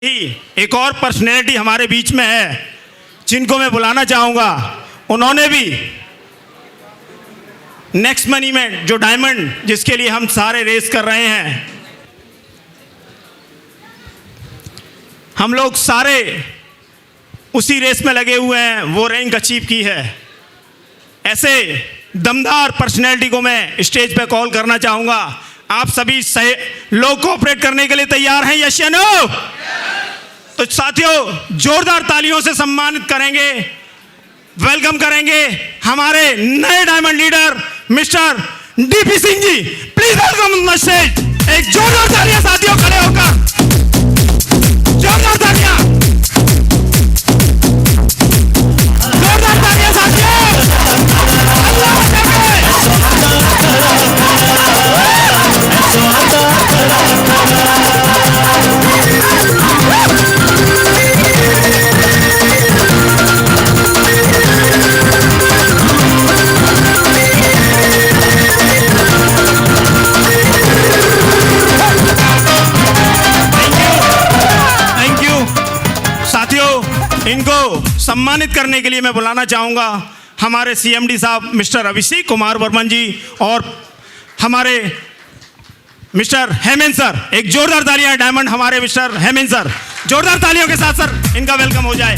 ही एक और पर्सनैलिटी हमारे बीच में है जिनको मैं बुलाना चाहूँगा। उन्होंने भी नेक्स्ट मनी में जो डायमंड जिसके लिए हम सारे रेस कर रहे हैं, हम लोग सारे उसी रेस में लगे हुए हैं, वो रैंक अचीव की है। ऐसे दमदार पर्सनैलिटी को मैं स्टेज पे कॉल करना चाहूँगा। आप सभी लोग कोऑपरेट करने के लिए तैयार हैं? यस या नो? तो साथियों, जोरदार तालियों से सम्मानित करेंगे, वेलकम करेंगे हमारे नए diamond leader mister DP Singh ji. Please welcome on the stage. एक जोरदार तालियां साथियों, खड़े होकर जोरदार तालियां, जोरदार तालियां साथियों। इनको सम्मानित करने के लिए मैं बुलाना चाहूँगा हमारे सीएमडी साहब मिस्टर अभिषेक कुमार वर्मन जी और हमारे मिस्टर हेमंत सर। एक जोरदार तालियां डायमंड हमारे मिस्टर हेमंत सर, जोरदार तालियों के साथ सर इनका वेलकम हो जाए।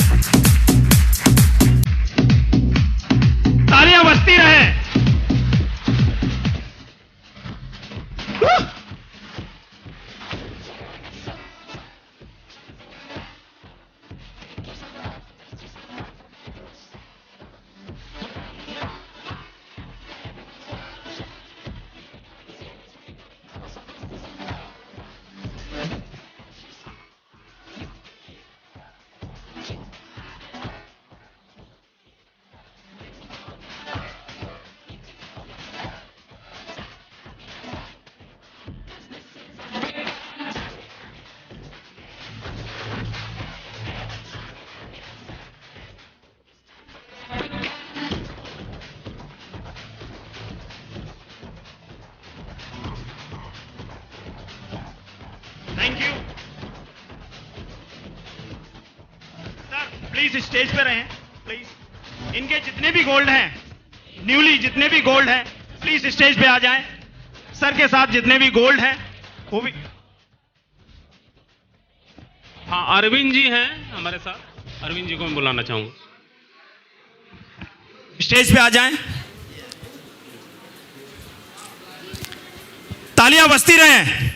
तालियां बजती रहे। Thank you sir, please stage पे रहें प्लीज। इनके जितने भी गोल्ड हैं, न्यूली जितने भी गोल्ड हैं, प्लीज स्टेज पे आ जाएं। सर के साथ जितने भी गोल्ड हैं वो भी। हाँ, अरविंद जी हैं हमारे साथ, अरविंद जी को मैं बुलाना चाहूंगा। स्टेज पे आ जाएं। तालियां बजती रहें।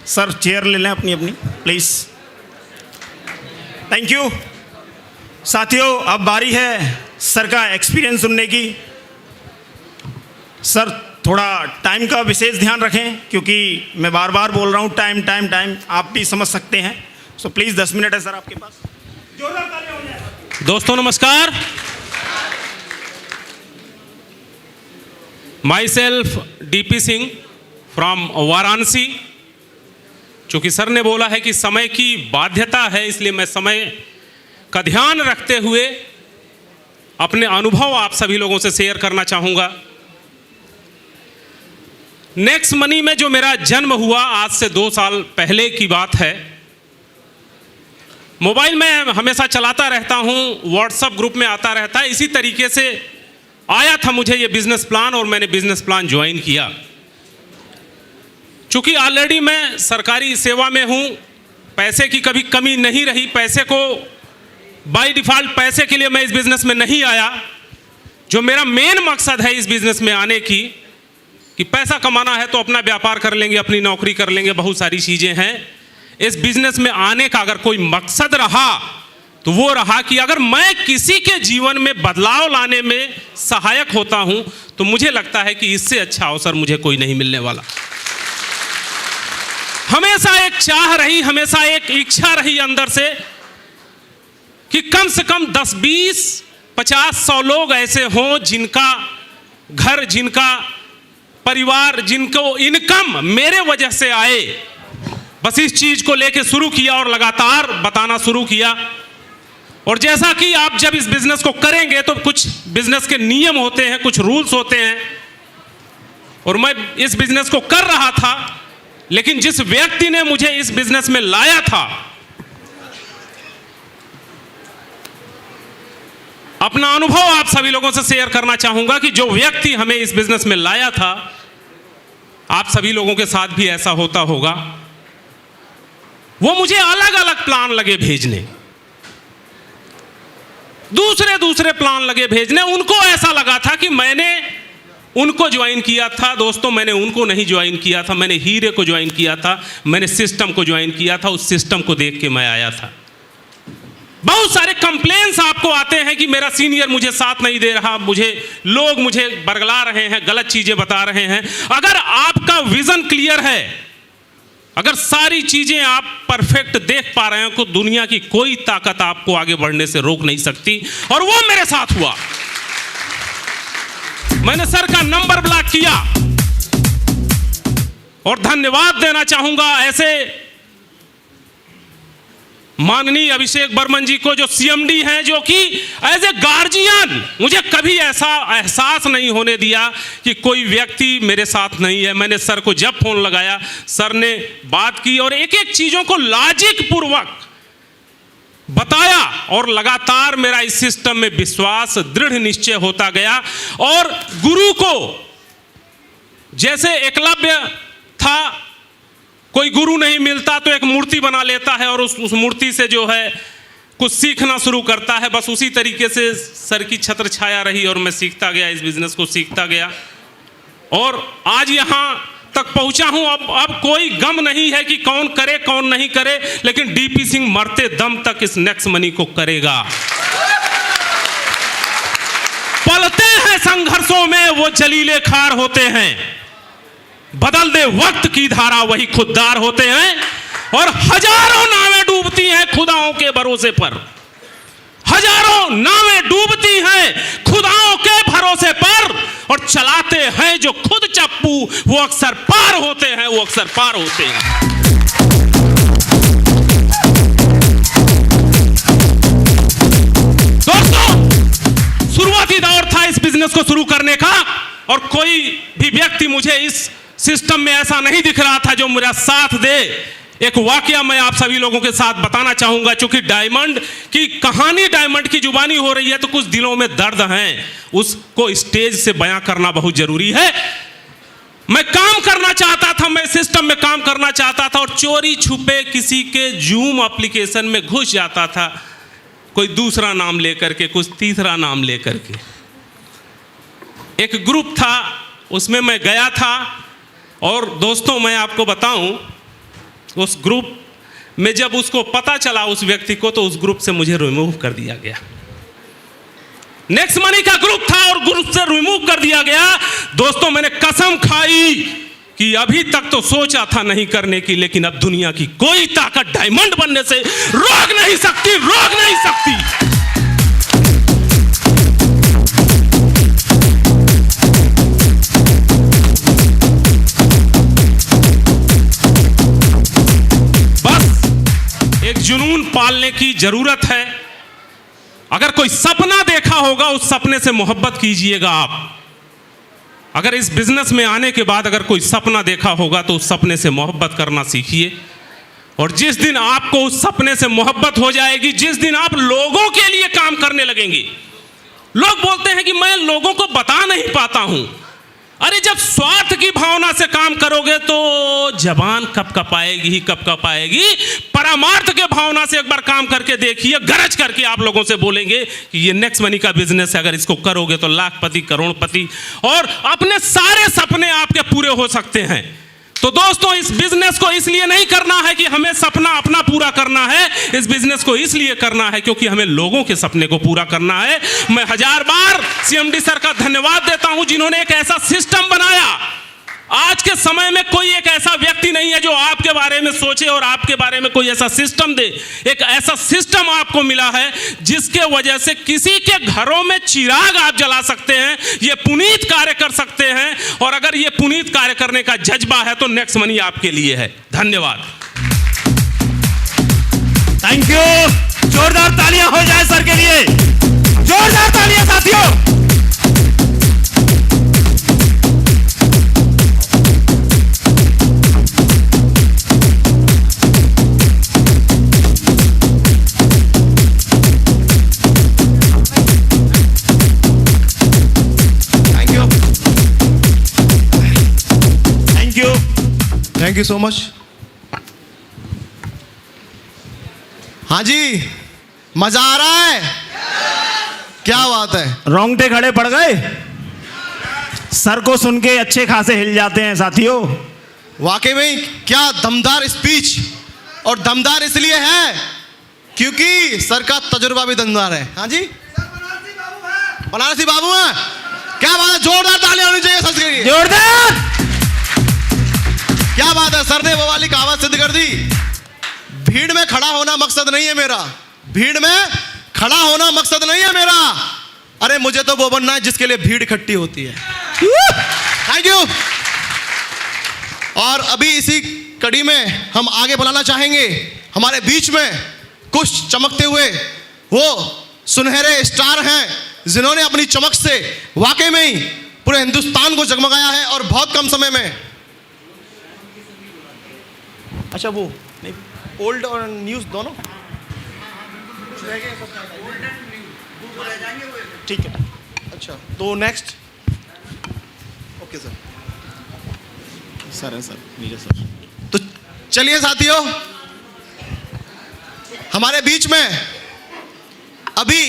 सर चेयर ले लें अपनी अपनी प्लीज। थैंक यू साथियों, अब बारी है सर का एक्सपीरियंस सुनने की। सर थोड़ा टाइम का विशेष ध्यान रखें क्योंकि मैं बार बार बोल रहा हूँ टाइम टाइम टाइम, आप भी समझ सकते हैं। सो प्लीज़ 10 मिनट है सर आपके पास। जोरदार तालियां हो जाए। दोस्तों नमस्कार। My self DP Singh from Varanasi. चूंकि सर ने बोला है कि समय की बाध्यता है, इसलिए मैं समय का ध्यान रखते हुए अपने अनुभव आप सभी लोगों से शेयर करना चाहूँगा। नेक्स्ट मनी में जो मेरा जन्म हुआ आज से 2 साल पहले की बात है। मोबाइल में हमेशा चलाता रहता हूँ, व्हाट्सएप ग्रुप में आता रहता है, इसी तरीके से आया था मुझे ये बिजनेस प्लान और मैंने बिजनेस प्लान ज्वाइन किया। चूंकि ऑलरेडी मैं सरकारी सेवा में हूँ, पैसे की कभी कमी नहीं रही, पैसे को बाय डिफ़ॉल्ट पैसे के लिए मैं इस बिज़नेस में नहीं आया। जो मेरा मेन मकसद है इस बिज़नेस में आने की कि पैसा कमाना है तो अपना व्यापार कर लेंगे, अपनी नौकरी कर लेंगे, बहुत सारी चीज़ें हैं। इस बिज़नेस में आने का अगर कोई मकसद रहा तो वो रहा कि अगर मैं किसी के जीवन में बदलाव लाने में सहायक होता हूं तो मुझे लगता है कि इससे अच्छा अवसर मुझे कोई नहीं मिलने वाला। हमेशा एक चाह रही, हमेशा एक इच्छा रही अंदर से कि कम से कम 10, 20, 50, 100 लोग ऐसे हों जिनका घर, जिनका परिवार, जिनको इनकम मेरे वजह से आए। बस इस चीज़ को लेके शुरू किया और लगातार बताना शुरू किया। और जैसा कि आप जब इस बिजनेस को करेंगे तो कुछ बिजनेस के नियम होते हैं, कुछ रूल्स होते हैं। और मैं इस बिजनेस को कर रहा था, लेकिन जिस व्यक्ति ने मुझे इस बिजनेस में लाया था, अपना अनुभव आप सभी लोगों से शेयर करना चाहूंगा कि जो व्यक्ति हमें इस बिजनेस में लाया था, आप सभी लोगों के साथ भी ऐसा होता होगा, वो मुझे अलग अलग प्लान लगे भेजने, दूसरे प्लान लगे भेजने। उनको ऐसा लगा था कि मैंने उनको ज्वाइन किया था। दोस्तों, मैंने उनको नहीं ज्वाइन किया था, मैंने हीरे को ज्वाइन किया था, मैंने सिस्टम को ज्वाइन किया था। उस सिस्टम को देख के मैं आया था। बहुत सारे कंप्लेंट्स आपको आते हैं कि मेरा सीनियर मुझे साथ नहीं दे रहा, लोग मुझे बरगला रहे हैं, गलत चीजें बता रहे हैं। अगर आपका विजन क्लियर है, अगर सारी चीजें आप परफेक्ट देख पा रहे हैं तो दुनिया की कोई ताकत आपको आगे बढ़ने से रोक नहीं सकती। और वो मेरे साथ हुआ। मैंने सर का नंबर ब्लॉक किया और धन्यवाद देना चाहूंगा ऐसे माननीय अभिषेक बर्मन जी को, जो सीएमडी हैं, जो कि एज ए गार्जियन मुझे कभी ऐसा एहसास नहीं होने दिया कि कोई व्यक्ति मेरे साथ नहीं है। मैंने सर को जब फोन लगाया, सर ने बात की और एक एक चीजों को लॉजिक पूर्वक बताया और लगातार मेरा इस सिस्टम में विश्वास, दृढ़ निश्चय होता गया। और गुरु को, जैसे एकलव्य था, कोई गुरु नहीं मिलता तो एक मूर्ति बना लेता है और उस मूर्ति से जो है कुछ सीखना शुरू करता है। बस उसी तरीके से सर की छत्र छाया रही और मैं सीखता गया, इस बिजनेस को सीखता गया और आज यहाँ तक पहुंचा हूं। अब कोई गम नहीं है कि कौन करे कौन नहीं करे, लेकिन डीपी सिंह मरते दम तक इस नेक्स्ट मनी को करेगा। पलते हैं संघर्षों में वो जलीले खार होते हैं, बदल दे वक्त की धारा वही खुददार होते हैं। और हजारों नावें डूबती हैं खुदाओं के भरोसे पर, हजारों नावें डूबती हैं खुदाओं के भरोसे पर, और चलाते हैं जो खुद चप्पू वो अक्सर पार होते हैं, वो अक्सर पार होते हैं। दोस्तों, शुरुआती दौर था इस बिजनेस को शुरू करने का और कोई भी व्यक्ति मुझे इस सिस्टम में ऐसा नहीं दिख रहा था जो मेरा साथ दे। एक वाकया मैं आप सभी लोगों के साथ बताना चाहूंगा। चूंकि डायमंड की कहानी डायमंड की जुबानी हो रही है तो कुछ दिलों में दर्द हैं, उसको स्टेज से बयां करना बहुत जरूरी है। मैं काम करना चाहता था, मैं सिस्टम में काम करना चाहता था और चोरी छुपे किसी के जूम एप्लीकेशन में घुस जाता था, कोई दूसरा नाम लेकर के, कुछ तीसरा नाम लेकर के। एक ग्रुप था, उसमें मैं गया था और दोस्तों मैं आपको बताऊं, उस ग्रुप में जब उसको पता चला उस व्यक्ति को, तो उस ग्रुप से मुझे रिमूव कर दिया गया। नेक्स्ट मनी का ग्रुप था और ग्रुप से रिमूव कर दिया गया। दोस्तों, मैंने कसम खाई कि अभी तक तो सोचा था नहीं करने की, लेकिन अब दुनिया की कोई ताकत डायमंड बनने से रोक नहीं सकती, रोक नहीं सकती। जुनून पालने की जरूरत है। अगर कोई सपना देखा होगा, उस सपने से मोहब्बत कीजिएगा आप। अगर इस बिजनेस में आने के बाद अगर कोई सपना देखा होगा तो उस सपने से मोहब्बत करना सीखिए। और जिस दिन आपको उस सपने से मोहब्बत हो जाएगी, जिस दिन आप लोगों के लिए काम करने लगेंगे। लोग बोलते हैं कि मैं लोगों को बता नहीं पाता हूं। अरे जब स्वार्थ की भावना से काम करोगे तो जबान कब कपाएगी ही कब कपाएगी। परमार्थ के भावना से एक बार काम करके देखिए, गरज करके आप लोगों से बोलेंगे कि ये नेक्स्ट मनी का बिजनेस है, अगर इसको करोगे तो लाखपति करोड़पति और अपने सारे सपने आपके पूरे हो सकते हैं। तो दोस्तों, इस बिजनेस को इसलिए नहीं करना है कि हमें सपना अपना पूरा करना है, इस बिजनेस को इसलिए करना है क्योंकि हमें लोगों के सपने को पूरा करना है। मैं हजार बार सीएमडी सर का धन्यवाद देता हूं जिन्होंने एक ऐसा सिस्टम बनाया। आज के समय में कोई एक ऐसा व्यक्ति नहीं है जो आपके बारे में सोचे और आपके बारे में कोई ऐसा सिस्टम दे। एक ऐसा सिस्टम आपको मिला है जिसके वजह से किसी के घरों में चिराग आप जला सकते हैं, ये पुनीत कार्य कर सकते हैं। और अगर ये पुनीत कार्य करने का जज्बा है तो नेक्स्ट मनी आपके लिए है। धन्यवाद। Thank you. जोरदार तालियां हो जाए सर के लिए, जोरदार तालियां साथियों। Thank you so much. हाँ जी, मजा आ रहा है, क्या बात है। रोंगटे खड़े पड़ गए, सर को सुन के अच्छे खासे हिल जाते हैं साथियों। वाकई में क्या दमदार स्पीच, और दमदार इसलिए है क्योंकि सर का तजुर्बा भी दमदार है। हाँ जी, बनारसी बाबू हैं, क्या बात है। जोरदार तालियां होनी चाहिए सर के लिए, जोरदार। क्या बात है। सर ने वो वाली कहावत सिद्ध कर दी, भीड़ में खड़ा होना मकसद नहीं है मेरा, भीड़ में खड़ा होना मकसद नहीं है मेरा, अरे मुझे तो वो बनना है जिसके लिए भीड़ इकट्ठी होती है। Thank you. और अभी इसी कड़ी में हम आगे बुलाना चाहेंगे हमारे बीच में कुछ चमकते हुए वो सुनहरे स्टार हैं जिन्होंने अपनी चमक से वाकई में ही पूरे हिंदुस्तान को जगमगाया है और बहुत कम समय में। अच्छा, वो नहीं, ओल्ड और न्यूज़ दोनों ठीक है। अच्छा, तो नेक्स्ट ओके सर। सर है सर, नीचे सर। तो चलिए साथियों, हमारे बीच में अभी